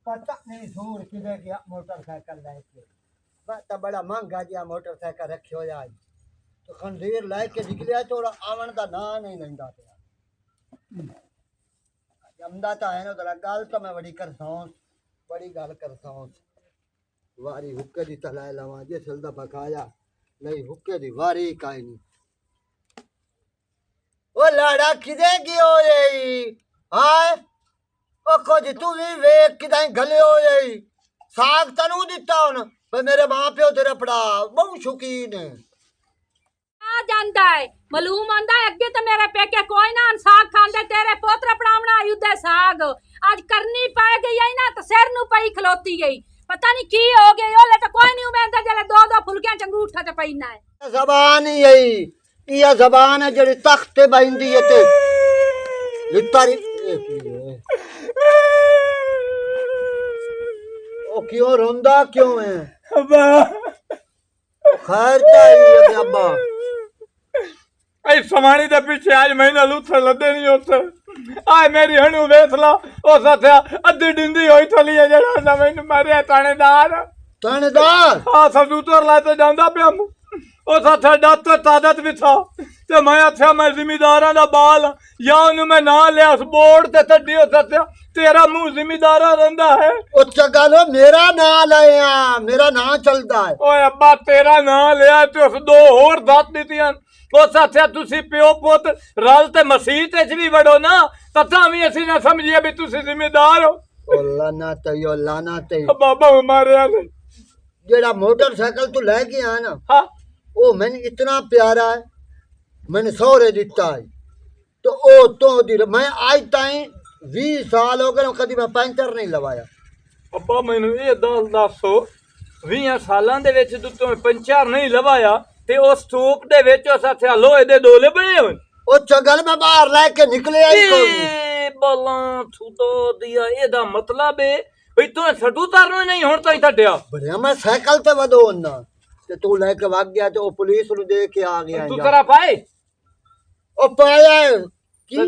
पता नहीं दूर किधर गया मोटरसाइकिल लेके। बता बड़ा महंगा जिहा मोटरसाइकिल रखियो यार। तो खंजीर लेके निकलिया तो आवन का ना नहीं लेंदा पिया। जमदा तो है ना तेरा गल तो मैं बड़ी गल करता हूँ। वारी हुक्के दी तलाए लवा जे चलदा पकाया नहीं हुक्के दी वारी काई नहीं। ओ लाड़ा किदे गयो ये हाय ओ कुछ तू भी वेख किदाई गले हो ये साग तनू दिता हुन पर मेरे मां प्यो तेरे पड़ा बहुत शौकीन है आ जानता है मालूम आंदा है अगे तो मेरे पेके कोई ना साग खांदे तेरे पोतरा पड़ावना आयुदे साग आज करनी पाए गई है ना तो सिर नु पई खलोती गई पता नहीं की हो गई ओले तो कोई नहीं उमेंदा जले दो फुलकियां चंगूठा ते पैना है जबान ही यही ये जबान है जड़ी तख्त ते बैंदी है ते लितारी ओ क्यों रोंदा क्यों है अब्बा खैर चाहिए कि अब्बा ऐ समानी दे पीछे आज महीना लूथर लदे नहीं होते आए मेरी हणू वेख ला ओ सत्या अद्धी डिंदी होई थली है जेड़ा ना मैनू मारे थानेदार हां सबूतर लाते जांदा पिया ओ सत्या डत तादत भी था ते मैं आख्या मैं जिम्मेदारां दा बाल या ओनू मैं ना लिया उस बोर्ड ते तड्डी सत्या तेरा मुंह जिम्मेदारा रंदा है ओ चगालो मेरा नाम लाया मेरा नाम चलदा है ओए अब्बा तेरा नाम लिया ते उस दो होर दात दितियां ओ सत्या तुसी प्यो पुत रल ते मसीत च भी वड़ो ना तथा भी असी ना समझिए भी तुसी जिम्मेदार हो ओ लाना ते बाबा मारे ने जेड़ा मोटरसाइकिल तू लेके आया ना हां ओ मैंने इतना प्यारा है मैंने सौरे दिता है तो ओ तो मैं आज ताई 20 साल हो गए कभी मैं पंचर नहीं लवाया अब्बा मैनू ये दसो 20 सालां दे विच तू पंचर नहीं लवाया ते उस स्टोक दे विच असा लोहे दे डोले बने होन ओ चगल में बाहर लेके निकले आई कोई बला छुदो दिया एदा मतलब है भई तू सटू तारनो नहीं हुन ताई छड्या बढ़िया मैं साइकिल पे वदो ना ते तू लेके भाग गया तो पुलिस नु देख के आ गया तू तेरा पाए ओ पाया की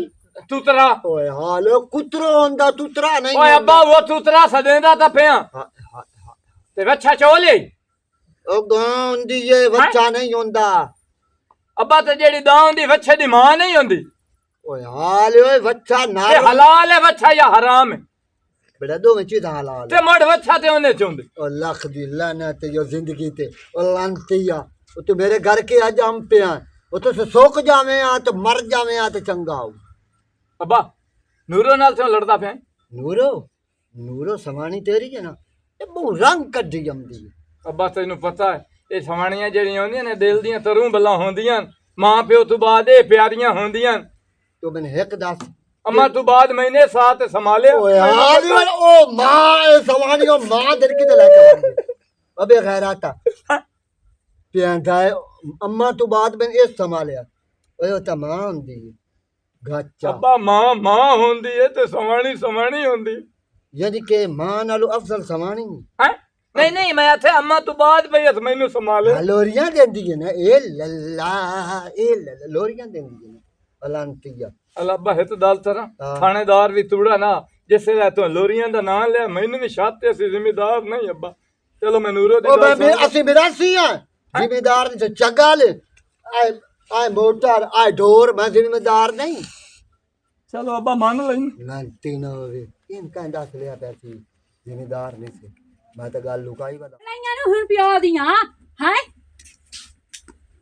तूतरा ओए हालो कुतरो होंदा तूतरा नहीं ओए अब्बा वो तूतरा सदेंदा ता पिया ते बच्चा चोले ओ गांव दी ये बच्चा नहीं होंदा अब्बा ते जेड़ी दां दी बच्चे दी मां नहीं होंदी ओए हाल ओए बच्चा ना ते हलाल है बच्चा या हराम है बेटा दो में चीज हलाल ते मड बच्चा ते ओने चोंदे ओ लख दी लानत यो जिंदगी ते ओ लानतिया ओ तू मेरे घर के आज हम पे आ ओ तो सोक जावे आ तो मर जावे आ तो चंगा हो अब्बा नूरो नाल से लड़दा पे नूरो समानी तेरी है ना ये बहु रंग कड्डी जमदी अब्बा तैनू पता है ये समाणियां जेड़ियां होंदियां ने दिल दियां तरू बल्ला होंदियां मां प्यो तू बाद ए प्यारियां होंदियां तो मैंने एक दस अम्मा तू बाद महीने साथ संभाले ओ यार ओ मां ए समानी ओ मां दिल की तो लेके अबे गैराता प्यांदा अम्मा तू बाद में इस संभालिया ओए ओ ता मां होंदी गच्चा अब्बा मां होंदी है ते समाणी होंदी यानी के मां नालो अफजल समानी है नहीं मैं आथे अम्मा तू बाद भई मैनू संभाले लोरियां देंदी है ना ए लल्ला लोरियां देंदी है अलांतिया अल्लाह हित दाल तरा थानेदार भी तूड़ा ना जिसे ला तू लोरियां दा नाम लिया मैनू भी शाते सी जिम्मेदार नहीं अब्बा चलो मैं नूरो दी ओ मैं असि मिरासी है जिम्मेदार से चगाल आए मोटर आए ढोर मैं जिम्मेदार नहीं चलो अब्बा मान लई लांती ना होवे इनका दस लिया पैसे जिम्मेदार नहीं से मैं तो गल लुकाई बता नहीं ना हुन पियो दियां हैं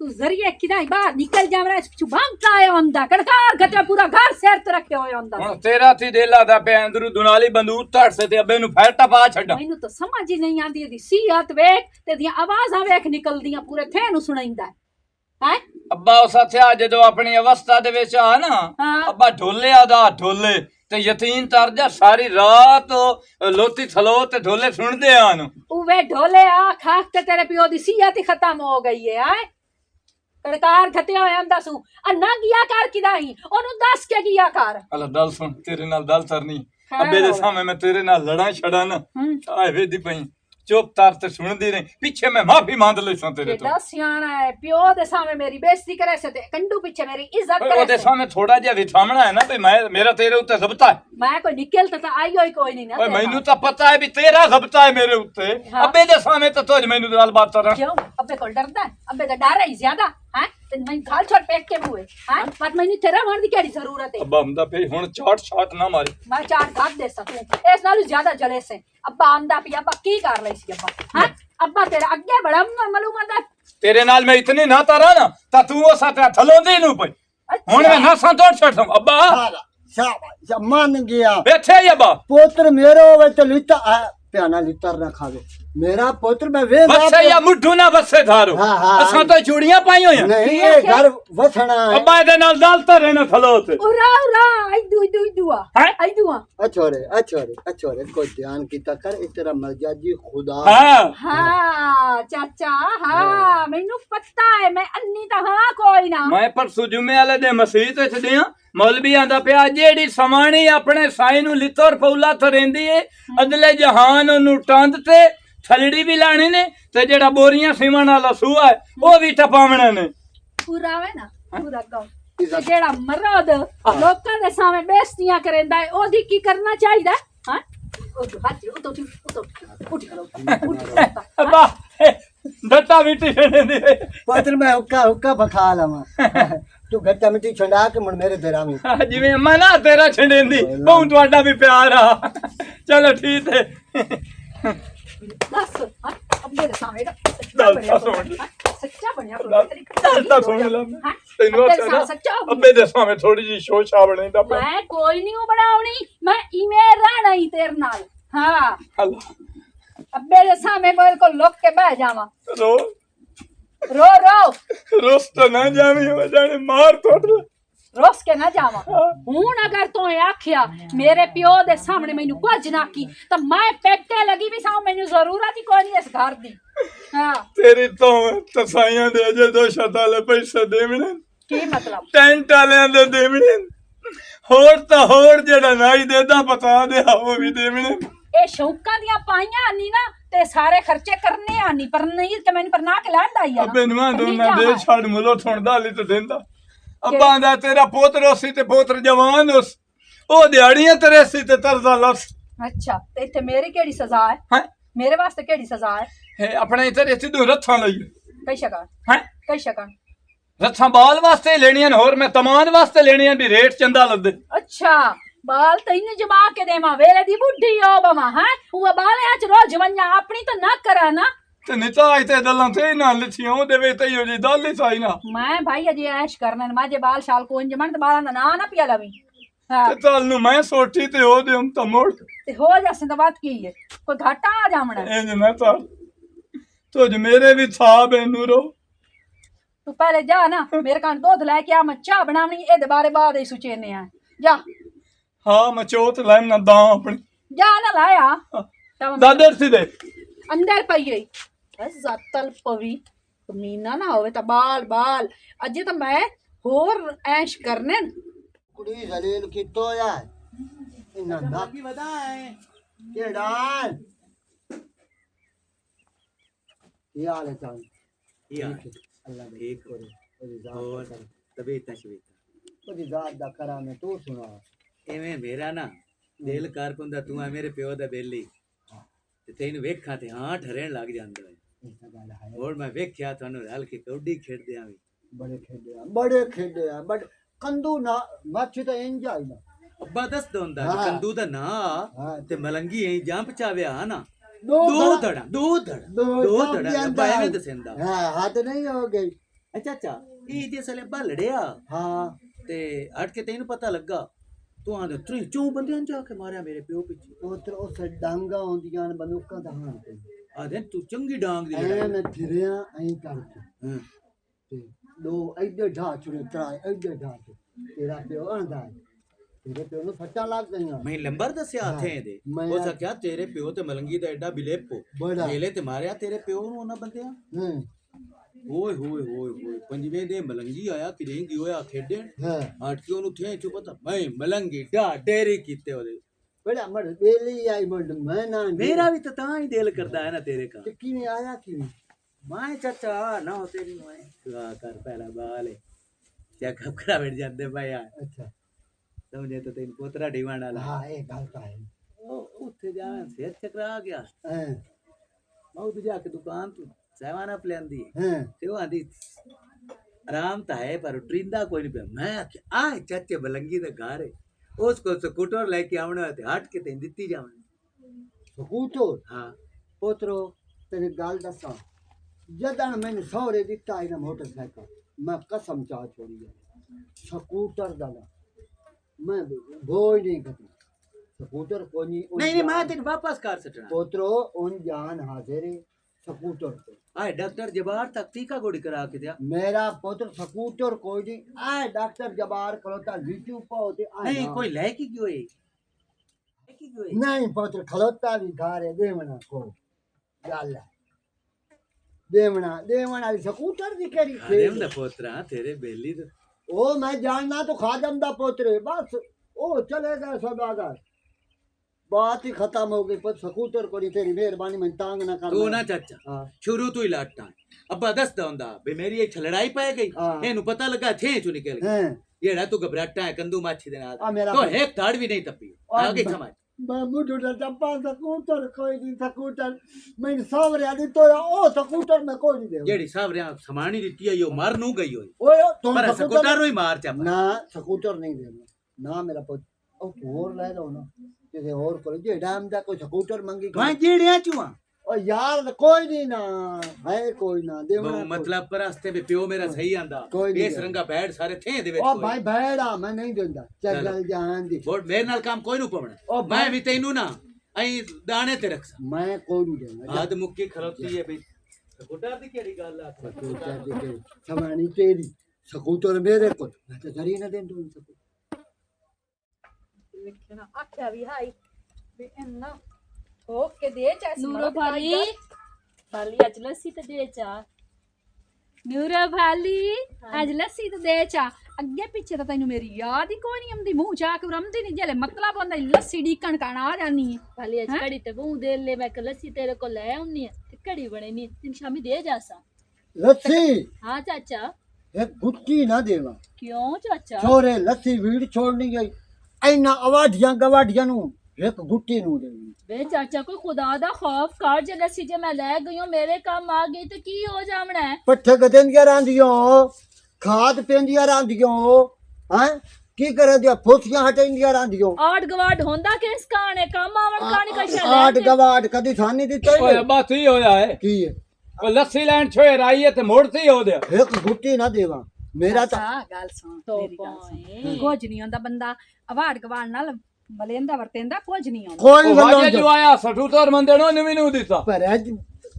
तू जरिए किदाई बाहर निकल जावरा इस भांग आया होंदा कड़कार घटे पूरा घर सेर ते रखे होया होंदा हुन तेरा थी देला दा पे अंदरू दुनाली बंदूक तड़ से ते अबे नु फैलटा पा छड्डा मैनू तो समझ ही नहीं आंदी दी सीहत वेख ते दी आवाज़ां वेख निकलदियां पूरे थे नु सुनाइंदा है अब्बा उस हथया जदों अपनी अवस्था दे विच आ ना अब्बा ढोले आदा ढोले ते यतीन तर जा सारी रात लोती थलो ते ढोले सुनदे आन उवे ढोले आ खाक ते तेरे पियो दी सीहत ही खत्म हो गई है कड़कार घटे होया होंदा सु आ ना गिया कर किदाई ओनु दस के गिया कर अल्लाह दल सुन तेरे नाल दल तरनी अबे दे सामने मैं तेरे नाल लड़ा छड़ा ना आए वेदी पई ਚੁੱਪ ਤਾਰ ਤੇ ਸੁਣਦੀ ਨਹੀਂ ਪਿੱਛੇ ਮੈਂ ਮਾਫੀ ਮੰਗ ਲਈ ਸਾਂ ਤੇਰੇ ਤੋਂ ਕਿਹੜਾ ਸਿਆਣਾ ਹੈ ਪਿਓ ਦੇ ਸਾਹਮਣੇ ਮੇਰੀ ਬੇਇੱਜ਼ਤੀ ਕਰੇ ਸੇ ਤੇ ਕੰਡੂ ਪਿੱਛੇ ਮੇਰੀ ਇੱਜ਼ਤ ਪਰ ਕਰੇ ਉਹਦੇ ਸੇ ਸਾਹਮਣੇ ਥੋੜਾ ਜਿਹਾ ਵਿਥਾਮਣਾ ਹੈ ਨਾ ਵੀ ਮੈਂ ਮੇਰਾ ਤੇਰੇ ਉੱਤੇ ਜ਼ਬਤਾ ਹੈ ਮੈਂ ਕੋਈ ਨਿਕਲ ਤਾਂ ਆਈ ਹੋਈ ਕੋਈ ਨਹੀਂ ਨਾ ਓਏ ਤੇਰੇ ਮੈਨੂੰ ਤਾਂ ਪਤਾ ਹੈ ਵੀ ਤੇਰਾ ਜ਼ਬਤਾ ਹੈ ਮੇਰੇ ਉੱਤੇ ਹਾਂ। ਅੱਬੇ ਦੇ ਸਾਹਮਣੇ ਤਾਂ ਤੁਝ ਮੈਨੂੰ ਗੱਲ ਬਾਤ ਕਰ क्यों अबे को डरदा है अबे तो डर है ज्यादा हैं ते मैं खाल छोड़ फेंक के मुए हैं पर मैंने तेरा मारने की केड़ी जरूरत है ਅੱਬਾ ਹੁੰਦਾ ਪਈ ਹੁਣ ਚਾਟ ਸ਼ਾਟ ਨਾ ਮਾਰੀ मैं चार घाट दे सकूं इस नालों ज्यादा जले से अब्बा आंदा पिया अब्बा की कर ले सी अब्बा हैं अब्बा तेरा अगे बड़ा मालूम आंदा ਤੇਰੇ ਨਾਲ ਮੈਂ ਇਤਨੀ ਨਾ ਤਾਰਾ ਨਾ ਤਾਂ ਤੂੰ ਉਹ ਸਾਥ ਥਲੋਂਦੀ ਨੂੰ ਪਈ ਹੁਣ ਮੈਂ ਨਾ ਸੰਤੋੜ ਛੱਡਾਂ ਅੱਬਾ शाबाश मान गया ਬੈਠੇ ਹੀ ਅੱਬਾ पुत्र मेरो वे तो लिता प्याना लितर ना खावे मेरा पुत्र मैं वे ਬੱਸੇ ਜਾਂ ਮੁੱਢੂ ਨਾ ਬੱਸੇ ਧਾਰੋ ਹਾਂ, ਹਾਂ। ਅਸਾਂ ਤਾਂ ਚੂੜੀਆਂ ਪਾਈ ਹੋਈਆਂ नहीं ये घर वसना है ਅੱਬਾ ਇਹਦੇ ਨਾਲ ਦਾਲ ਧਰੇ ਨਾ ਥਲੋ ਤੇ उरा उरा आई दुआ हैं? आई दुआ अछोरे को ध्यान कीता कर इस तरह मर्जाजी खुदा ਹਾਂ हां चाचा हां मेनू पता है मैं अन्नी तो हां कोई ना ਮੈਂ ਪਰਸੋਂ ਜੁਮੇ ਵਾਲੇ ਦੇ ਮਸਜਿਦ ਵਿੱਚ ਦਿਆਂ ਮੌਲਵੀ ਆਂਦਾ ਪਿਆ ਜਿਹੜੀ ਸਮਾਣੀ ਆਪਣੇ ਸਾਈ ਨੂੰ ਲਿੱਤਰ ਪੌਲਾ ਥਰੇਂਦੀ ਏ ਅਦਲੇ ਜਹਾਨ ਉਹਨੂੰ ਟੰਦ ਤੇ ਥਲੜੀ ਵੀ ਲਾਣੀ ਨੇ ਤੇ ਜਿਹੜਾ ਬੋਰੀਆਂ ਸਿਮਣ ਵਾਲਾ ਸੂਆ ਹੈ ਉਹ ਵੀ ਟਪਾਵਣੇ ਨੇ पूरा है ना पूरा गाँव ਤੇ ਜਿਹੜਾ ਮਰਦ ਲੋਕਾਂ ਦੇ ਸਾਹਮਣੇ ਬੇਇੱਜ਼ਤੀਆਂ ਕਰਦਾ ਹੈ ਉਹਦੀ ਕੀ ਕਰਨਾ ਚਾਹੀਦਾ ਹਾਂ ਉਹ ਹੱਥ ਉੱਠ ਅੱਬਾ ਡੱਟਾ ਮਿੱਟੀ ਛੱਡਦੀ ਏ पुत्र मैं हुक्का बखा लवा तू गट्टा मिट्टी छंडा के मुड़ मेरे देरा में ਜਿਵੇਂ ਅੰਮਾ ਨਾ ਤੇਰਾ ਛੰਡੇਂਦੀ ਉਹ ਤੁਹਾਡਾ ਵੀ ਪਿਆਰ ਆ ਚਲੋ ਠੀਕ ਹੈ ਦੱਸ ਅੱਬੇ ਦੇ ਸਾਹਮਣੇ ਸੱਚਾ ਬਣਿਆ ਤਾਂ ਸੁਣ ਲੈ ਤੈਨੂੰ ਸੱਚਾ ਅੱਬੇ ਦੇ ਸਾਹਮਣੇ ਥੋੜੀ ਜੀ ਸ਼ੋਸ਼ਾ ਬਣਾਉਂਦਾ ਪਿਆ ਮੈਂ ਕੋਈ ਨਹੀਂ ਬਣਾਉਣੀ ਮੈਂ ਇਵੇਂ ਰਹਿਣਾ ਹੀ ਤੇਰੇ ਨਾਲ ਹਾਂ ਅੱਲਾ ਅੱਬੇ ਦੇ ਸਾਹਮਣੇ ਮੇਰੇ ਕੋਲ ਲੁੱਕ ਕੇ ਬਹਿ ਜਾਵਾਂ ਰੋ ਰੋ ਰੋਸ ਤਾਂ ਨਾ ਜਾਵੀਂ ਹੋ ਜਾਣੇ ਮਾਰ ਤੋੜ ਰੋਸ ਕੇ ਨਾ ਜਾਵਾਂ ਹੁਣ ਅਗਰ ਤੂੰ ਆਖਿਆ ਮੇਰੇ ਪਿਓ ਦੇ ਸਾਹਮਣੇ ਮੈਨੂੰ ਕੁਝ ਨਾ ਕੀ ਤਾਂ ਮੈਂ ਪੇਕੇ ਲੱਗੀ ਵੀ ਸਾਂ ਮੈਨੂੰ ਜ਼ਰੂਰਤ ਹੀ ਕੋਈ ਨਹੀਂ ਇਸ ਘਰ ਦੀ ਹਾਂ ਤੇਰੀ ਤੋਂ ਤਸਾਈਆਂ ਦੇ ਅਜੇ ਦੋ ਸ਼ਤਾਲੇ ਪੈਸੇ ਦੇਵਣੇ ਕੀ ਮਤਲਬ ਟੈਂਟ ਵਾਲਿਆਂ ਦੇ ਦੇਵਣੇ ਹੋਰ ਤਾਂ ਹੋਰ ਜਿਹੜਾ ਨਾਈ ਦੇਦਾ ਪਤਾ ਦੇ ਉਹ ਵੀ ਦੇਵਣੇ ਇਹ ਸ਼ੌਕਾਂ ਦੀਆਂ ਪਾਈਆਂ ਨਹੀਂ ਨਾ ਤੇ ਸਾਰੇ ਖਰਚੇ ਕਰਨੇ ਆ ਨਹੀਂ ਪਰ ਨਹੀਂ ਤੇ ਮੈਨੂੰ ਪਰ ਨਾ ਕੇ ਲੈਂਦਾ ਹੀ ਆ ਅੱਬੇ ਨੂੰ ਦੋਨਾਂ ਦੇ ਛੱਡ ਮੁਲੋ ਸੁਣਦਾ ਲਈ ਤੇ ਦਿੰਦਾ ਅੱਬਾ ਦਾ ਤੇਰਾ ਪੋਤਰ ਸੀ ਤੇ ਪੋਤਰ ਜਵਾਨ ਉਸ ਉਹ ਦਿਹਾੜੀਆਂ ਤੇਰੇ ਸੀ ਤੇ ਤਰਜ਼ਾ ਲਸ ਅੱਛਾ ਤੇ ਇੱਥੇ ਮੇਰੀ ਕਿਹੜੀ ਸਜ਼ਾ ਹੈ ਹੈ ਮੇਰੇ ਵਾਸਤੇ ਕਿਹੜੀ ਸਜ਼ਾ ਹੈ ਆਪਣੇ ਇਧਰ ਸਿੱਧੂ ਰੱਥਾਂ ਲਈ ਕਈ ਸ਼ਕਾ ਹੈ ਕਈ ਸ਼ਕਾ ਰੱਥਾਂ ਬਾਲ ਵਾਸਤੇ ਲੈਣੀਆਂ ਹੋਰ ਮੈਂ ਤਮਾਨ ਵਾਸਤੇ ਲੈਣੀਆਂ ਵੀ ਰੇਟ ਚੰਦਾ ਲੱਦੇ ਅੱਛਾ ਬਾਲ ਤੈਨੂੰ ਜਮਾ ਕੇ ਦੇਵਾਂ ਵੇਲੇ ਦੀ ਬੁੱਢੀ ਹੋ ਬਵਾ ਹੈ ਉਹ ਬਾਲਿਆਂ ਚ ਰੋਜ਼ ਵੰਨਾ ਆਪਣੀ ਤਾਂ ਨਾ ਕਰਾ ਨਾ ਤੇ ਨਿਤਾਈ ਤੇ ਦਲਾਂ ਤੇ ਨਾ ਲਿਖੀਆਂ ਉਹਦੇ ਵਿੱਚ ਤੇ ਹੋ ਜੀ ਦਲ ਹੀ ਸਾਈ ਨਾ ਮੈਂ ਭਾਈ ਅਜੇ ਐਸ਼ ਕਰਨਾ ਮਾਜੇ ਬਾਲ ਸ਼ਾਲ ਕੋਨ ਜਮਨ ਤੇ ਬਾਲਾਂ ਦਾ ਨਾਂ ਨਾ ਪਿਆ ਲਵੀ ਹਾਂ ਤੇ ਚੱਲ ਨੂੰ ਮੈਂ ਸੋਟੀ ਤੇ ਹੋ ਦੇ ਤਾਂ ਮੋੜ ਤੇ ਹੋ ਜਾਸੇ ਤਾਂ ਬਾਤ ਕੀ ਹੈ ਕੋਈ ਘਾਟਾ ਆ ਜਾਵਣਾ ਇਹ ਨਾ ਤਾਂ ਤੁਝ ਮੇਰੇ ਵੀ ਸਾਬ ਹੈ ਨੂਰੋ ਤੂੰ ਪਹਿਲੇ ਜਾ ਨਾ ਮੇਰੇ ਕੋਲ ਦੁੱਧ ਲੈ ਕੇ ਆ ਮੈਂ ਚਾਹ ਬਣਾਵਣੀ ਇਹਦੇ ਬਾਰੇ ਬਾਅਦ ਹੀ ਸੁਚੇਨੇ ਆ ਜਾ ਹਾਂ ਮੈਂ ਚੋਤ ਲੈਣ ਨਾ ਦਾਂ ਆਪਣੀ ਜਾ ਨਾ ਲਾਇਆ ਦਾਦਰ ਸੀ ਦੇ ਅੰਦਰ ਪਈ ਗਈ ਜ਼ਤਲ ਪਵੀ ਕਮੀਨਾ ਨਾ ਹੋਵੇ ਤਾਂ ਬਾਲ ਅਜੇ ਤਾਂ ਮੈਂ ਹੋਰ ਐਸ਼ ਕਰਨੇ कुड़ी जलील की तो यार इन्ना ना की बताए के डाल ये हाल है जान या अल्लाह ठीक करे और तबीयत तशवीत ओदी जात दा करा मैं तू सुना एवें मेरा ना दिल कर पुंदा तू आ मेरे प्यो दा बेली ते तैनू वेखां ते हां ठरेण लग जांदा है ऐसा गल है और मैं वेख्या थानू रल के कौडी खेडदे आवी बड़े खेडे बट कंदू ना मच तो इंज आई ना अब्बा दस दोंदा हाँ। कंदू दा ना हाँ। ते मलंगी ऐ जंप चाव्या ना दो दो धड़ा अब्बा एवें दसेंदा हां हाथ नहीं हो गई अच्छा अच्छा ई जिसले अब्बा लड़िया हां ते हट के तैनू पता लगा तू आंदे त्रीं चों बंदियां जाके मारिया मेरे प्यो पिछे उतर उस डांगा होंदियां बंदूकां दा हां आदे तू चंगी डांग दी ऐ मैं फिरिया ऐ करके हां ते दो इधर ढा चुने त्राए इधर ढा तेरा प्यो आंदा तेरे प्यो ਨੂੰ ਫੱਟਾਂ ਲੱਗ ਗਈਆਂ मैं लंबर दस्या थे दे मैं हो सकिया तेरे प्यो ते मलंगी दा एडा बिलेपो बड़ा मेले ते मारिया तेरे प्यो ਨੂੰ ਉਹਨਾਂ ਬੰਦਿਆਂ ਓਏ ਹੋਏ ਹੋਏ ਹੋਏ ਪੰਜਵੇਂ ਦੇ ਮਲੰਗੀ ਆਇਆ ਕਿਵੇਂ ਕੀ ਹੋਇਆ ਖੇਡਣ ਹਾਂ ਹਟ ਕੇ ਉਹਨੂੰ ਥੇ ਚੁ ਪਤਾ ਮੈਂ ਮਲੰਗੀ ਡਾ ਡੇਰੀ ਕੀਤੇ ਉਹਦੇ बड़ा मर बेली आई मर मैं ना मेरा भी तो ता ही दिल करता है ना तेरे का। तो किने आया कि मैं चाचा ना हो तेरी मैं दुआ कर पहला बाल है चेकअप करा बैठ जाते भाई यार। अच्छा समझे तो तेन पोतरा डिमांड वाला हां एक गल तो है ओ उठे जा सेहत चकरा आ गया हां मैं तो जाके दुकान तो सामान आप ले आंदी हां ते वो आंदी आराम तो है पर ट्रिंदा कोई नहीं पे मैं आ चाचे बलंगी दा घर है उसको स्कूटर लेके आवना है हट के तेन दित्ती जावन सकूतो हां पोतरो तेरी गल दसा जदन मैंने सौरे दिता है ना मोटरसाइकिल मैं कसम चाह छोड़ी है स्कूटर दादा मैं बोझ नहीं करती स्कूटर कोनी नहीं मैं तेन वापस कर सटना पोतरो उन जान हाजिर है स्कूटर पे आए डॉक्टर जबार तक टीका गोड़ी करा के दिया मेरा पुत्र स्कूटर कोई नहीं आए डॉक्टर जबार खलोता लीचू पाओते नहीं कोई लेके क्यों है नहीं पुत्र खलोता भी घारे देवना को गल है देवना देवना स्कूटर दी केड़ी खादम दा पोतरा तेरे बेली तो ओ मैं जानना तो खादम दा पोत्र है बस ओ चलेगा सदागर बात ही खत्म हो गई पर स्कूटर को नहीं तेरी मेहरबानी मैं तांग ना कर तू ना चाचा हां शुरू तो ही लाटा अब्बा दसदा हुंदा बे मेरी एक लड़ाई पै गई हाँ। एनु पता लगा थे चु निकल गई हैं येड़ा तू घबराटा है कंदू माछी दे नाल आ मेरा तो एक ताड़ भी नहीं तपी आगे समझ मैं मुझे चप्पा स्कूटर कोई नहीं स्कूटर मैं सावरे आदि तो ओ स्कूटर में कोई नहीं दे जेड़ी सावरे समानी दित्ती है यो मर नु गई होई ओए तुम पर स्कूटर रोई मार चा ना स्कूटर नहीं देना ना मेरा पुत्र ओ और ले लो ना किसी और को जे डैम दा कोई स्कूटर मंगी मैं जेड़िया चुआ ओ यार कोई नहीं ना है कोई ना देवना मतलब पर रास्ते पे पियो मेरा सही आंदा कोई नहीं इस रंगा बैठ सारे थे दे ओ भाई बैड़ा मैं नहीं देंदा चल जान दी बोल मेरे नाल काम कोई नु ओ पवना भाई- मैं भी तैनू ना आई दाने ते रख मैं कोई नहीं देना आद मुक्की खरोती है भाई स्कूटर दी केड़ी गल आ स्कूटर दी के समानी तेरी स्कूटर मेरे को मैं तो जरी ना दे दूं स्कूटर लिखना आख्या भी हाई भी इन्ना ठोक के दे चाहे ਨੂਰੋ ਭਾਲੀ ਭਾਲੀ ਅੱਜ ਲੱਸੀ ਤੇ ਦੇ ਚਾ ਨੂਰਾ ਭਾਲੀ ਅੱਜ ਲੱਸੀ ਤੇ ਦੇ ਚਾ ਅੱਗੇ ਪਿੱਛੇ ਤਾਂ ਤੈਨੂੰ ਮੇਰੀ ਯਾਦ ਹੀ ਕੋਈ ਨਹੀਂ ਆਉਂਦੀ ਮੂੰਹ ਚਾ ਕੇ ਰਮਦੀ ਨਹੀਂ ਜਲੇ ਮਤਲਬ ਹੁੰਦਾ ਲੱਸੀ ਢੀਕਣ ਕਣ ਆ ਜਾਨੀ ਹੈ ਭਾਲੀ ਅੱਜ ਕੜੀ ਤੇ ਬੂ ਦੇ ਲੈ ਮੈਂ ਕਿ ਲੱਸੀ ਤੇਰੇ ਕੋਲ ਲੈ ਆਉਣੀ ਹੈ ਤੇ ਕੜੀ ਬਣੇ ਨਹੀਂ ਤਿੰਨ ਸ਼ਾਮੀ ਦੇ ਜਾਸਾ लस्सी ਹਾਂ ਚਾਚਾ एक गुट्टी ना देवा ਕਿਉਂ ਚਾਚਾ छोरे लस्सी भीड़ छोड़नी गई ऐना अवाढ़ियां गवाढ़ियां नु एक गुट्टी नु देवी ਵੇ ਚਾਚਾ ਕੋਈ ਖੁਦਾ ਦਾ ਖੌਫ ਕਰ ਜੇ ਲੱਸੀ ਜੇ ਮੈਂ ਲੈ ਗਈ ਹਾਂ ਮੇਰੇ ਕੰਮ ਆ ਗਈ ਤੇ ਕੀ ਹੋ ਜਾਵਣਾ ਹੈ पट्ठे गदेंदियां रांदियों खाद पेंदियां रांदियों हैं की करे दिया फुसियां हटेंदियां रांदियों ਆੜ ਗਵਾੜ ਹੁੰਦਾ ਕਿਸ ਕਾਣੇ ਕੰਮ ਆਵਣ ਕਾਣੀ ਕਸ਼ਾ आठ ਲੈ गवाढ़ कदी थानी दिते ਓਏ ਅੱਬਾ ਤੀ ਹੋਇਆ ਹੈ की है ਉਹ ਲੱਸੀ ਲੈਣ ਛੋਏ ਆਈ ਹੈ ਤੇ ਮੁੜਤੀ ਹੋ ਦਿਆ एक गुट्टी ना देवा मेरा तो ਆ ਗੱਲ ਸੁਣ ਤੋ ਮੇਰੀ ਗੱਲ ਸੁਣ ਪਾਏ ਕੁਝ ਨਹੀਂ ਹੁੰਦਾ ਬੰਦਾ ਅਵਾੜ ਗਵਾੜ ਨਾਲ ਮਲੇਂਦਾ ਵਰਤੇਂਦਾ ਕੁਝ ਨਹੀਂ ਆਉਂਦਾ कोई ਉਹ गल्ला ਵਾਜੇ ਜੋ ਆਇਆ ਸਠੂਤਰ ਮੰਦੇ ਨੂੰ ਨਵੀਂ ਨੂੰ ਦਿੱਤਾ पर आज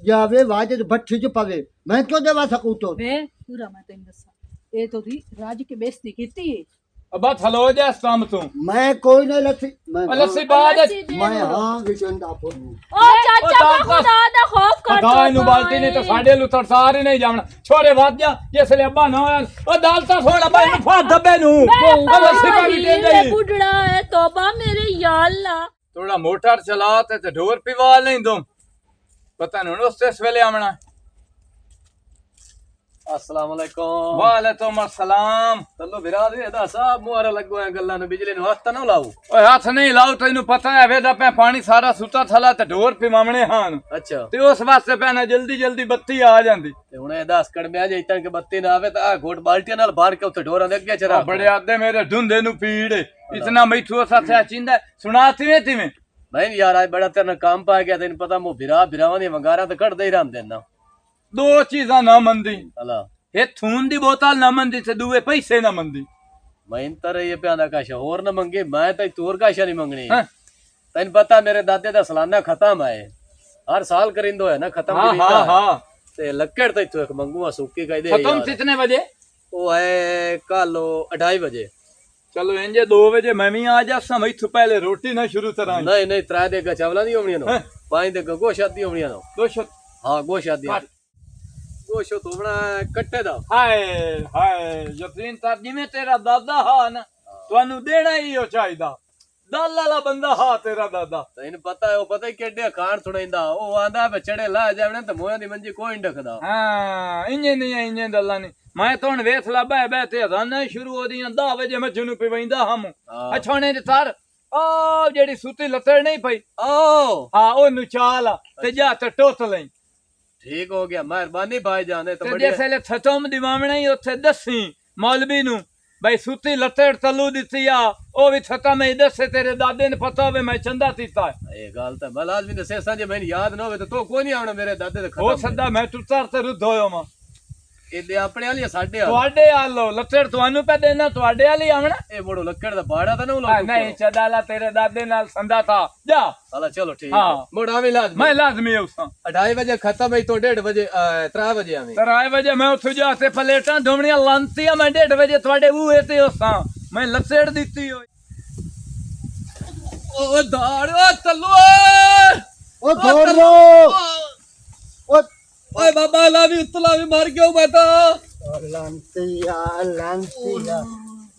जावे वाजे तो भट्ठी च पवे मैं क्यों देवा सकूं तो ਵੇ ਪੂਰਾ ਮੈਂ ਤੈਨੂੰ ਦੱਸਾਂ ਇਹ ਤੋਂ ਦੀ ਰਾਜ ਕੇ ਬੇਇੱਜ਼ਤੀ ਕੀਤੀ ਏ ਅੱਬਾ ਥਲੋ ਜਾ ਇਸ ਕੰਮ ਤੋਂ मैं कोई नहीं लस्सी मैं ਉਹ ਲੱਸੀ ਬਾਅਦ ਲੱਸੀ ਦੇ मैं हां विचंदा फुनु ਓ ਚਾਚਾ ਕੋਈ ਖੁਦਾ ਦਾ ਖੌਫ ਕਰ ਖਦਾ ਇਹਨੂੰ ਬਾਲਟੀ ਨਹੀਂ ਤੇ ਸਾਡੇ ਲੁੱਤੜ ਸਾਰੇ ਨਹੀਂ ਜਾਵਣਾ ਛੋਰੇ ਵੱਧ ਜਾ ਜਿਸ ਲਈ ਅੱਬਾ ਨਾ ਹੋਇਆ ਉਹ ਦਾਲ ਤਾਂ ਫੋੜ ਅੱਬਾ ਇਹਨੂੰ ਫਾੜ ਦੱਬੇ ਨੂੰ ਉਹ ਲੱਸੀ ਕਾਹਦੀ ਕਹਿੰਦੇ ਈ ਬੁੱਢੜਾ ਹੈ ਤੋਬਾ ਮੇਰੇ ਯਾ ਅੱਲਾ ਥੋੜਾ ਮੋਟਰ ਚਲਾ ਤੇ ਢੋਰ ਪਿਵਾ ਨਹੀਂ ਦੂੰ ਪਤਾ ਨਹੀਂ ਉਸ ਵੇਲੇ ਆਵਣਾ अस्सलाम वालेकुम ਵਾਲੇਕੁਮ ਅਸਲਾਮ चलो विरा दे दा साहब मुहरा लगो है गल्ला ने बिजली नु हथ ना लाओ ਓਏ ਹੱਥ ਨਹੀਂ ਲਾਉ ਤੈਨੂੰ ਪਤਾ ਹੈ ਵੇਦਾ ਪੈ ਪਾਣੀ ਸਾਰਾ ਸੁੱਤਾ ਥਲਾ ਤੇ ਢੋਰ ਪਿਵਾਵਣੇ ਹਨ अच्छा ਤੇ ਉਸ ਵਾਸਤੇ ਪੈਣਾ ਜਲਦੀ ਜਲਦੀ ਬੱਤੀ ਆ ਜਾਂਦੀ ते हुने 10 कड़मे आ जाई तन के बत्ती ना आवे ता आ घोट बाल्टियां नाल बाहर के उते ढोरां दे अगे चरा ਆ ਬੜੇ ਆਦੇ ਮੇਰੇ ਢੁੰਦੇ ਨੂੰ ਪੀੜ ਏ। ਇਤਨਾ ਮੈਥੋਂ ਸਾਥਿਆ ਚਿੰਦਾ ਸੁਣਾ ਤਿਵੇਂ ਤਿਵੇਂ नहीं यार आज बड़ा तेरे काम पा गया तेन पता मो विरा विरावां दी वंगारा ते कट दे ही राम देना ਦੋ ਚੀਜ਼ਾਂ ਨਾ ਮੰਦੀ अला ਇਹ ਥੂਨ ਦੀ ਬੋਤਲ ਨਾ ਮੰਦੀ ਤੇ ਦੂਏ ਪੈਸੇ ਨਾ ਮੰਦੀ मैं तर ये प्यादा काशा और न मंगे मैं तो तोर काशा नहीं मंगनी हाँ। तेन पता मेरे दादे दा सालाना खत्म आए हर साल करिंदो है ना खत्म हाँ करिंदा हाँ है। हाँ ते लक्कड़ तो इतो एक मंगूआ सुक्की कह दे खत्म कितने बजे वो है कल 2:30 बजे चलो इंजे 2 बजे मैं भी आ जा समय इथों पहले रोटी ना शुरू करा नहीं नहीं 3 देगा चावला नहीं होनी नो हाँ। 5 देगा गोश्त दी होनी नो दो शो हाँ गोश्त दी गोश्त तो बना कट्टे दा हाय हाय यकीन कर जिਵੇਂ तेरा दादा हा ना ਤੁਹਾਨੂੰ ਦੇਣਾ ਹੀ ਉਹ ਚਾਹੀਦਾ दल वाला बंदा हा तेरा दादा तैਨੂੰ पता है वो पता ही केडे खान सुनाइंदा वो आंदा बचड़े ला जावने ते मोया दी मंजी कोई नहीं डकदा हाँ इंजे नहीं इंजे दल्ला नहीं मैं तो हुण वेख ला बह बह ते अजाना शुरू हो दी 10 बजे मज्जू नु पिवैंदा हम अछोने दे तार ओ जेड़ी सुती लतड़ नहीं पई ओ हाँ ओनू चाल ते जा ते टोत लई ठीक हो गया मेहरबानी भाई जान तो ते बढ़िया जिसले थतम दिवावना ही उत्थे दसी मौलवी नु भाई सुती लतड़ तलू दिती आ ओ भी थता में दसे तेरे दादे ने पता होवे मैं चंदा तीता है ये गल तो भला आदमी दसे सांजे मैंने याद ना होवे तो कोई नहीं आवना मेरे दादे दे हो सदा मैं तुतार ते रुद्ध होयो मां ਇਹਦੇ ਆਪਣੇ ਵਾਲੀ ਸਾਡੇ ਤੁਹਾਡੇ ਆਲੋ ਲੱਤੜ ਤੁਹਾਨੂੰ ਪੈ ਦੇਣਾ ਤੁਹਾਡੇ ਵਾਲੀ ਆਵਣਾ ਇਹ ਬੜੋ ਲੱਕੜ ਦਾ ਬਾੜਾ ਤਾਂ ਨਾ ਨਹੀਂ ਚਦਾਲਾ ਤੇਰੇ ਦਾਦੇ ਨਾਲ ਸੰਦਾ ਥਾ ਜਾ ਸਾਲਾ ਚਲੋ ਠੀਕ हाँ। मोड़ा भी लाजमी मैं लाजमी उसा 2:30 बजे खत्म है तो 1:30 बजे 3 बजे आवे 3 बजे मैं उठ जाते प्लेटां धोवणियां लांतियां मैं 1:30 बजे ਤੁਹਾਡੇ ਬੂਹੇ ਤੇ ਉਸਾਂ ਮੈਂ ਲੱਤੜ ਦਿੱਤੀ ਓਏ ओ दाड़ ओ तल्लो ओ छोड़ दो ओ ओए बाबा ला भी उतला भी मर गयो मैं तो लांतिया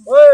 ओए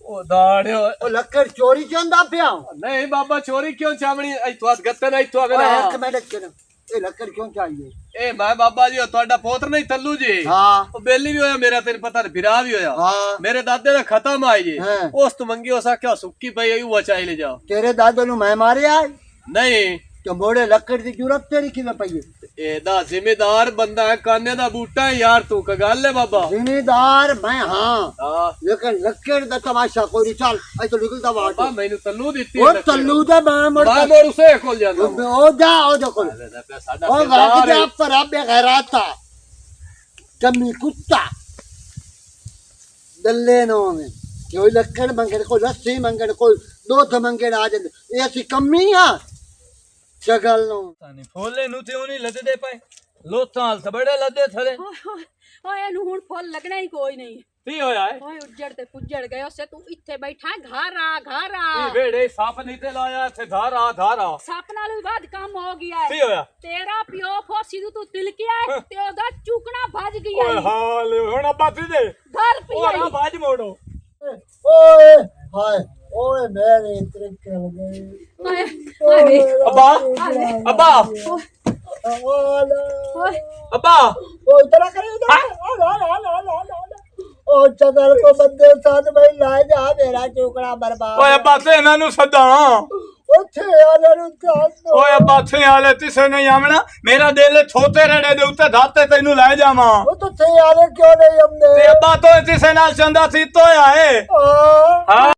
ओ दाड़ ओ लक्कड़ चोरी चंदा पिया नहीं बाबा चोरी क्यों चावणी आई तो गत्ते नहीं तो अगर एक मिनट कर ये लक्कड़ क्यों चाहिए ए मैं बाबा जी ਤੁਹਾਡਾ ਪੋਤਰ ਨਹੀਂ ਤੱਲੂ ਜੀ हाँ ਉਹ ਬੇਲੀ ਵੀ ਹੋਇਆ ਮੇਰਾ ਤੈਨੂੰ ਪਤਾ ਫਿਰਾ ਵੀ ਹੋਇਆ हाँ ਮੇਰੇ ਦਾਦੇ ਦਾ ਖਤਮ ਆਈ ਜੀ हाँ। ਉਸ ਤੋਂ ਮੰਗੀ ਉਸ ਆਖਿਆ ਸੁੱਕੀ ਪਈ ਆਈ ਉਹ ਚਾਹੀ ਲੈ ਜਾਓ तेरे दादो नु मैं मारे आज नहीं तो मोड़े लक्कड़ की जरूरत तेरी किवें पई है ਇਹਦਾ ਜ਼ਿੰਮੇਦਾਰ ਬੰਦਾ ਹੈ ਕਾਨੇ ਦਾ ਬੂਟਾ ਹੈ ਯਾਰ ਤੂੰ ਕ ਗੱਲ ਹੈ ਬਾਬਾ जिम्मेदार मैं हाँ ਹਾਂ लेकिन लक्कड़ दा तमाशा कोई नहीं चल ऐ तो निकलता ਬਾਬਾ बाहर ਮੈਨੂੰ ਤੱਲੂ ਦਿੱਤੀ ओ तल्लू दे मैं मोड़ ਮੈਂ ਮੋੜ ਉਸੇ ਕੋਲ ਜਾਂਦਾ ओ जा ओ देखो ਸਾਡਾ ओ ਸਰਦਾਰ वक्त ਹੈ। आप पर अब गैराता कमी कुत्ता दल्ले नो में कोई लक्कड़ मंगड़ कोई लस्सी मंगड़ कोई दूध मंगड़ आ जाते ये ऐसी कमी है शगल नो ਨਹੀਂ ਫੋਲੇ ਨੂੰ ਤੇ ਉਹ ਨਹੀਂ ਲੱਦਦੇ ਪਏ ਲੋਥਾਂ ਹਾਲ ਬੜੇ ਲੱਦੇ ਥਲੇ ਓਏ ਇਹਨੂੰ ਹੁਣ ਫੁੱਲ ਲੱਗਣਾ ਹੀ ਕੋਈ ਨਹੀਂ ਕੀ ਹੋਇਆ ਏ ਓਏ ਉੱਜੜ ਤੇ ਪੁੱਜੜ ਗਏ ਉਸੇ ਤੂੰ ਇੱਥੇ ਬੈਠਾ ਘਰ ਆ ਇਹ ਵੇੜੇ ਸੱਪ ਨਹੀਂ ਤੇ ਲਾਇਆ ਇੱਥੇ ਧਾਰਾ ਸੱਪ ਨਾਲ ਵੀ ਵੱਧ ਕੰਮ ਹੋ ਗਿਆ ਹੈ ਕੀ ਹੋਇਆ ਤੇਰਾ ਪਿਓ ਫੋਸੀ ਤੂੰ ਤਿਲਕਿਆ ਹੈ ਤੇ ਉਹਦਾ ਚੁਕਣਾ ਭੱਜ ਗਿਆ ਓਏ ਹਾਲ ਹੁਣ ਅੱਬਾ ਤੀ ਦੇ ਘਰ ਪਿਆ ਓਏ ਬਾਜ ਮੋੜੋ ओए हाय ओए मेरे त्रिकल गए ਓਏ ਅੱਬਾ ਅੱਬਾ ओला ਓਏ ਅੱਬਾ ओ इतना करे इधर ओ चगल को बंदे साथ में ला जा मेरा चुकड़ा बर्बाद ਓਏ ਅੱਬਾ ਤੇ ਇਹਨਾਂ ਨੂੰ ਸੱਦਾ ਉੱਥੇ ਆਲੇ ਨੂੰ ਕਾਸ ਓਏ ਅੱਬਾ ਥੇ ਆਲੇ ਤਿਸੇ ਨਹੀਂ ਆਵਣਾ ਮੇਰਾ ਦਿਲ ਛੋਟੇ ਰੜੇ ਦੇ ਉੱਤੇ ਧਾਤੇ ਤੈਨੂੰ ਲੈ ਜਾਵਾਂ ਉਹ ਤਾਂ ਥੇ ਆਲੇ ਕਿਉਂ ਨਹੀਂ ਹਮਨੇ ਤੇ ਅੱਬਾ ਤੋਂ ਤਿਸੇ ਨਾਲ ਚੰਦਾ ਸੀ ਤੋਇਆ ਏ ਆ ਹਾਂ